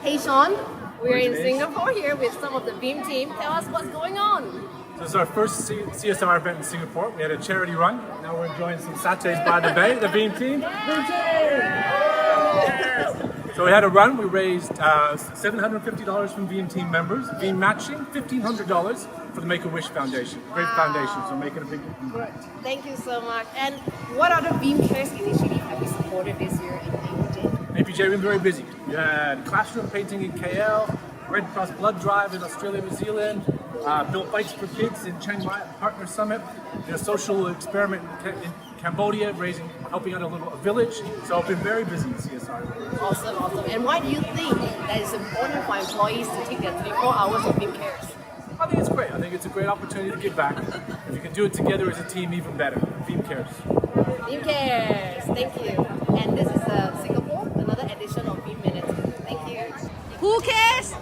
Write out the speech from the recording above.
Hey Sean, we're in Singapore here with some of the Veeam team. Tell us what's going on. So this is our first CSR event in Singapore. We had a charity run. Now we're enjoying some sachets by the bay, the Veeam team. Veeam team! So we had a run. We raised $750 from Veeam team members. Veeam matching $1,500 for the Make-A-Wish Foundation. Great foundation, so making a big impact. Thank you so much. And what other Veeam Cares initiatives have you supported this year in APJ? APJ, we've been very busy. We had classroom painting in KL, Red Cross blood drive in Australia, New Zealand, built bikes for kids in Chiang Mai at Partner Summit, did a social experiment in Cambodia, helping out a village. So I've been very busy in CSR. Awesome, awesome. And why do you think that it's important for employees to take their 24 hours of Veeam Cares? I think it's great. I think it's a great opportunity to give back. If you can do it together as a team, even better. Veeam Cares. Veeam Cares. Thank you. And this is Singapore, another edition of Veeam Minutes. Thank you. Who cares?